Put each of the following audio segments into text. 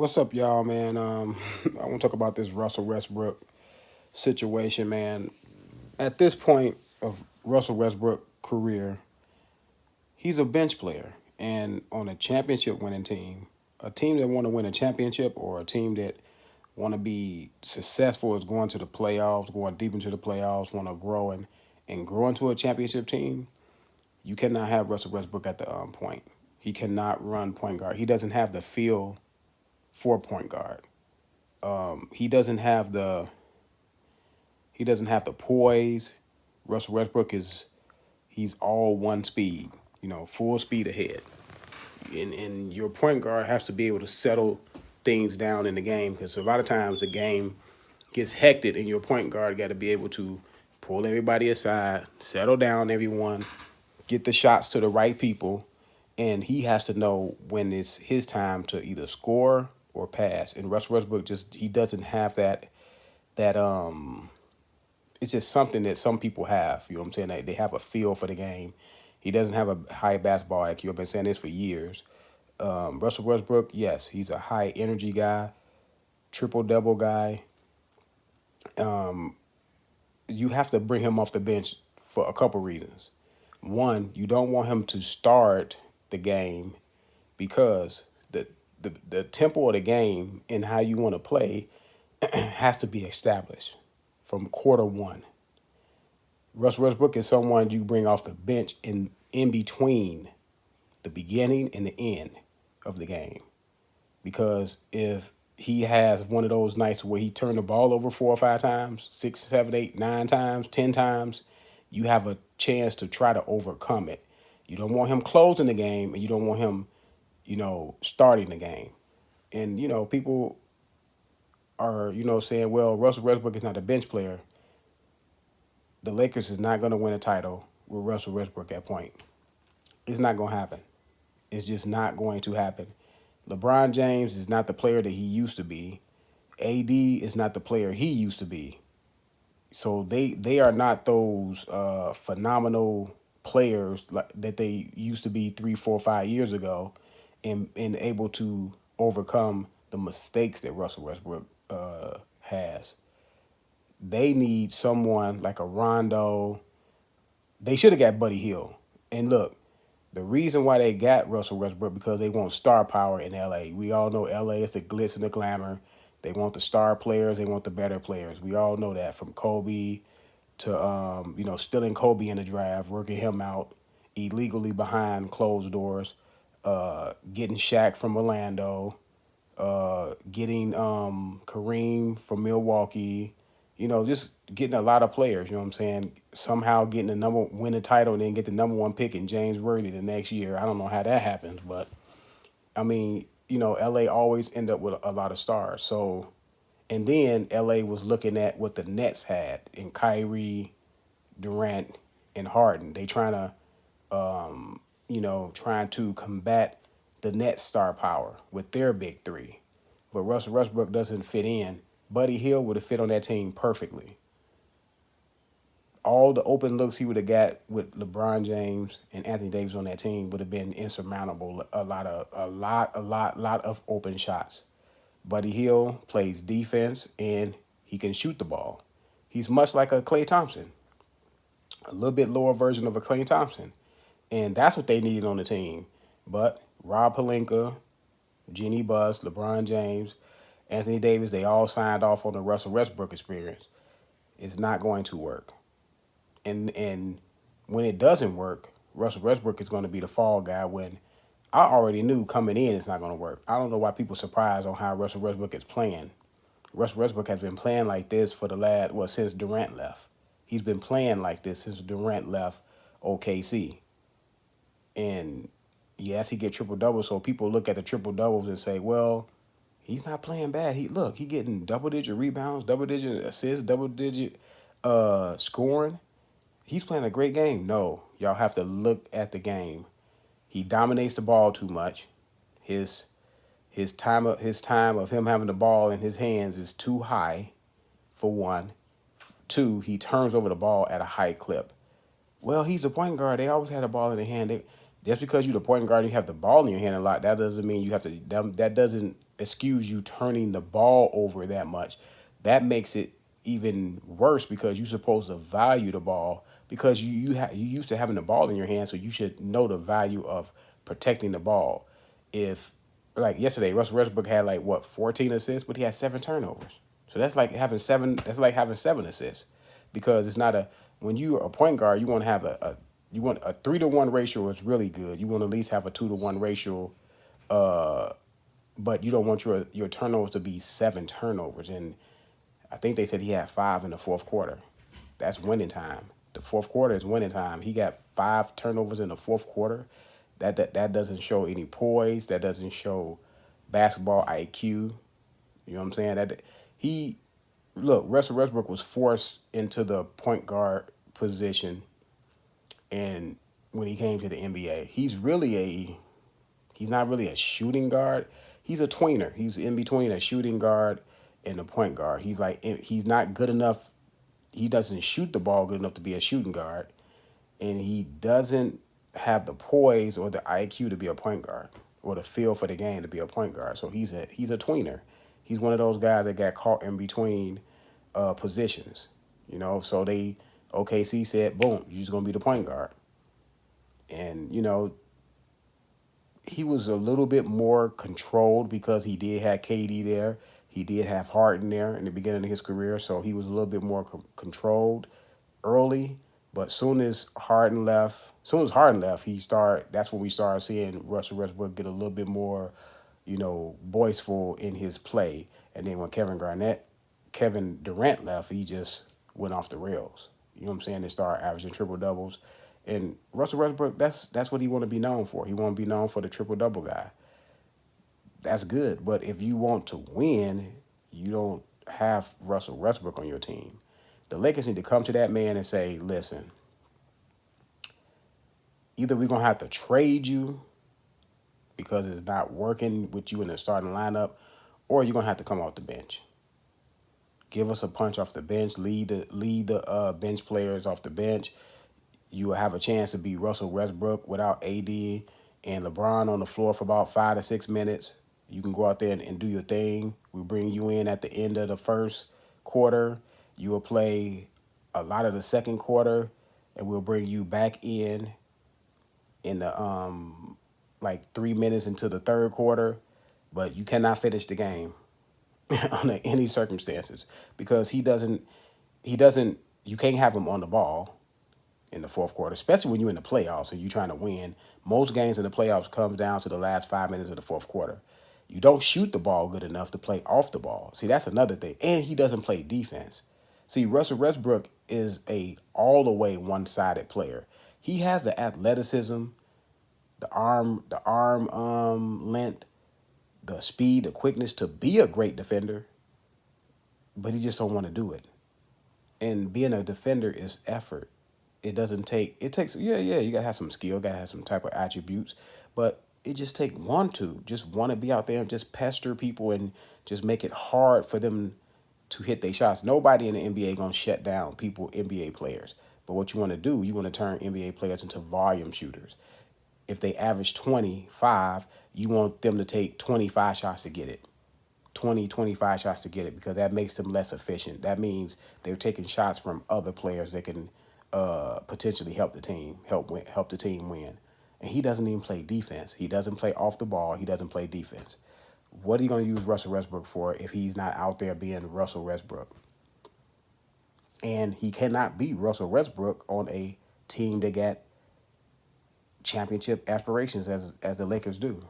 What's up, y'all, man? I want to talk about this Russell Westbrook situation, man. At this point of Russell Westbrook career, he's a bench player, and on a championship winning team, a team that want to win a championship or a team that want to be successful is going to the playoffs, going deep into the playoffs, want to grow and grow into a championship team. You cannot have Russell Westbrook at the point. He cannot run point guard. He doesn't have the feel for point guard. He doesn't have the poise. Russell Westbrook he's all one speed, full speed ahead. And your point guard has to be able to settle things down in the game because a lot of times the game gets hectic and your point guard got to be able to pull everybody aside, settle down everyone, get the shots to the right people, and he has to know when it's his time to either score or pass. And Russell Westbrook just he doesn't have that it's just something that some people have. You know what I'm saying? They have a feel for the game. He doesn't have a high basketball IQ. I've been saying this for years. Russell Westbrook, yes, he's a high energy guy, triple double guy. You have to bring him off the bench for a couple reasons. One, you don't want him to start the game because the tempo of the game and how you want to play has to be established from quarter one. Russell Westbrook is someone you bring off the bench in between the beginning and the end of the game. Because if he has one of those nights where he turned the ball over 4 or 5 times, 6, 7, 8, 9 times, 10 times, you have a chance to try to overcome it. You don't want him closing the game and you don't want him, starting the game. And, people are, saying, well, Russell Westbrook is not a bench player. The Lakers is not going to win a title with Russell Westbrook at point. It's not going to happen. It's just not going to happen. LeBron James is not the player that he used to be. AD is not the player he used to be. So they are not those phenomenal players that they used to be 3, 4, 5 years ago, and able to overcome the mistakes that Russell Westbrook has. They need someone like a Rondo. They should have got Buddy Hield. And look, the reason why they got Russell Westbrook because they want star power in LA. We all know LA is the glitz and the glamour. They want the star players. They want the better players. We all know that from Kobe to stealing Kobe in the draft, working him out illegally behind closed doors, getting Shaq from Orlando, getting Kareem from Milwaukee, just getting a lot of players, you know what I'm saying? Somehow getting win a title and then get the number one pick in James Worthy the next year. I don't know how that happens, but I mean, LA always end up with a lot of stars. So, and then LA was looking at what the Nets had in Kyrie, Durant, and Harden. They trying to combat the Nets star power with their big three. But Russell Westbrook doesn't fit in. Buddy Hield would have fit on that team perfectly. All the open looks he would have got with LeBron James and Anthony Davis on that team would have been insurmountable. A lot of open shots. Buddy Hield plays defense and he can shoot the ball. He's much like a Klay Thompson, a little bit lower version of a Klay Thompson. And that's what they needed on the team. But Rob Pelinka, Jeannie Buss, LeBron James, Anthony Davis, they all signed off on the Russell Westbrook experience. It's not going to work. And when it doesn't work, Russell Westbrook is going to be the fall guy when I already knew coming in it's not going to work. I don't know why people are surprised on how Russell Westbrook is playing. Russell Westbrook has been playing like this for since Durant left. He's been playing like this since Durant left OKC. And yes, he get triple doubles, so people look at the triple doubles and say, well, he's not playing bad. He getting double digit rebounds, double digit assists, double digit scoring. He's playing a great game. No, y'all have to look at the game. He dominates the ball too much. His time of him having the ball in his hands is too high, for one. Two, he turns over the ball at a high clip. Well, he's the point guard. They always had the ball in their hand. Just because you're the point guard and you have the ball in your hand a lot, that doesn't mean you have to. That doesn't excuse you turning the ball over that much. That makes it even worse because you're supposed to value the ball because you used to having the ball in your hand, so you should know the value of protecting the ball. If like yesterday, Russell Westbrook had like what 14 assists, but he had 7 turnovers. So that's like having seven. That's like having 7 assists, because it's not a when you're a point guard, you want to have a you want a 3-to-1 ratio is really good. You want to at least have a 2-to-1 ratio, but you don't want your turnovers to be 7 turnovers. And I think they said he had 5 in the fourth quarter. That's winning time. The fourth quarter is winning time. He got 5 turnovers in the fourth quarter. That doesn't show any poise. That doesn't show basketball IQ. You know what I'm saying? That he look, Russell Westbrook was forced into the point guard position, and when he came to the NBA, he's not really a shooting guard. He's a tweener. He's in between a shooting guard and a point guard. He's not good enough. He doesn't shoot the ball good enough to be a shooting guard, and he doesn't have the poise or the IQ to be a point guard or the feel for the game to be a point guard. So he's a tweener. He's one of those guys that got caught in between positions. So OKC said, boom, you're just gonna be the point guard, and he was a little bit more controlled because he did have KD there. He did have Harden there in the beginning of his career, so he was a little bit more controlled early. But soon as Harden left, That's when we started seeing Russell Westbrook get a little bit more, boastful in his play. And then when Kevin Durant left, he just went off the rails. You know what I'm saying? They started averaging triple doubles. And Russell Westbrook, that's what he want to be known for. He want to be known for the triple double guy. That's good, but if you want to win, you don't have Russell Westbrook on your team. The Lakers need to come to that man and say, "Listen, either we're gonna have to trade you because it's not working with you in the starting lineup, or you're gonna have to come off the bench. Give us a punch off the bench. Lead the bench players off the bench. You will have a chance to be Russell Westbrook without AD and LeBron on the floor for about 5 to 6 minutes. You can go out there and do your thing. We bring you in at the end of the first quarter. You will play a lot of the second quarter, and we'll bring you back in the like 3 minutes into the third quarter, but you cannot finish the game under any circumstances because he doesn't. You can't have him on the ball in the fourth quarter, especially when you're in the playoffs and you're trying to win. Most games in the playoffs comes down to the last 5 minutes of the fourth quarter. You don't shoot the ball good enough to play off the ball. See, that's another thing. And he doesn't play defense. See, Russell Westbrook is a all the way one-sided player. He has the athleticism, the arm length, the speed, the quickness to be a great defender, but he just don't want to do it. And being a defender is effort. It takes you gotta have some skill, gotta have some type of attributes, but it just take just want to be out there and just pester people and just make it hard for them to hit their shots. Nobody in the NBA gonna shut down NBA players. But what you want to do, you want to turn NBA players into volume shooters. If they average 25, you want them to take 25 shots to get it. 20, 25 shots to get it because that makes them less efficient. That means they're taking shots from other players that can potentially help the team win. And he doesn't even play defense. He doesn't play off the ball. He doesn't play defense. What are you going to use Russell Westbrook for if he's not out there being Russell Westbrook? And he cannot be Russell Westbrook on a team that got championship aspirations as the Lakers do.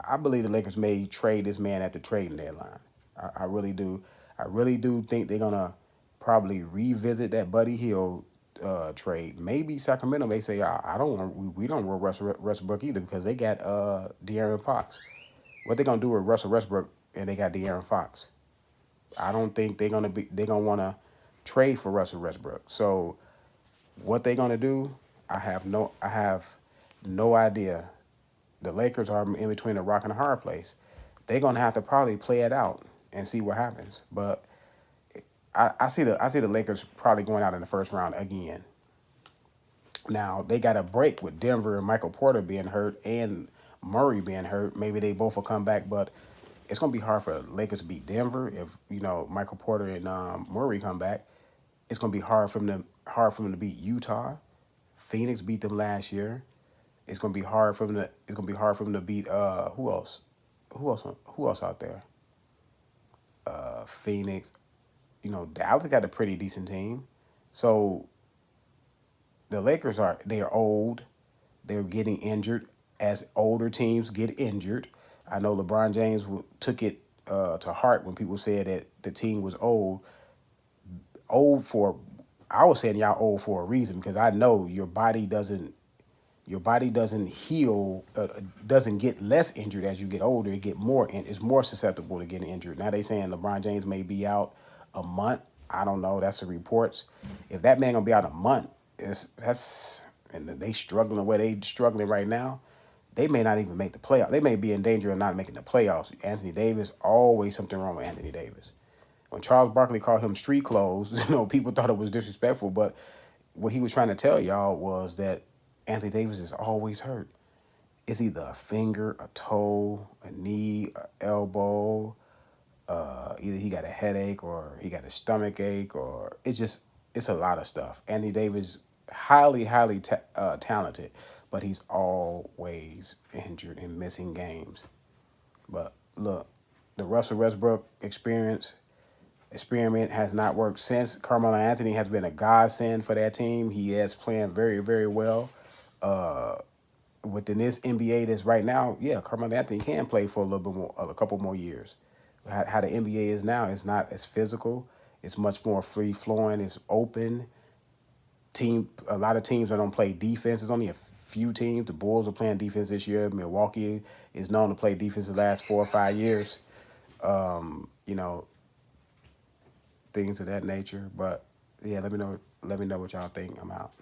I believe the Lakers may trade this man at the trading deadline. I really do. I really do think they're gonna probably revisit that Buddy Hield trade. Maybe Sacramento may say, I don't want we don't want Russell Westbrook either because they got De'Aaron Fox. What they gonna do with Russell Westbrook and they got De'Aaron Fox? I don't think they're gonna want to trade for Russell Westbrook. So what they gonna do? I have no idea. The Lakers are in between a rock and a hard place. They're gonna have to probably play it out and see what happens. But I see the Lakers probably going out in the first round again. Now they got a break with Denver and Michael Porter being hurt and Murray being hurt. Maybe they both will come back, but It's gonna be hard for Lakers to beat Denver if Michael Porter and Murray come back. It's gonna be hard for them to beat Utah. Phoenix beat them last year. It's gonna be hard for them to beat who else? Who else out there? Phoenix. Dallas got a pretty decent team. So the Lakers they are old. They're getting injured as older teams get injured. I know LeBron James took it to heart when people said that the team was old. Old for, I was saying y'all old for a reason because I know your body doesn't heal, doesn't get less injured as you get older. It get more and it's more susceptible to getting injured. Now they saying LeBron James may be out a month. I don't know. That's the reports. If that man gonna be out a month, that's and they struggling the way they struggling right now. They may not even make the playoffs. They may be in danger of not making the playoffs. Anthony Davis, always something wrong with Anthony Davis. When Charles Barkley called him street clothes, people thought it was disrespectful, but what he was trying to tell y'all was that Anthony Davis is always hurt. It's either a finger, a toe, a knee, a elbow. Either he got a headache or he got a stomach ache, or it's a lot of stuff. Anthony Davis, highly, highly talented, but he's always injured and missing games. But look, the Russell Westbrook experiment has not worked since. Carmelo Anthony has been a godsend for that team. He is playing very, very well. Within this NBA that's right now, yeah, Carmelo Anthony can play for a little bit more, a couple more years. How the NBA is now, it's not as physical. It's much more free flowing. It's open. A lot of teams that don't play defense. There's only a few teams. The Bulls are playing defense this year. Milwaukee is known to play defense the last 4 or 5 years. You know, things of that nature. But yeah, let me know what y'all think. I'm out.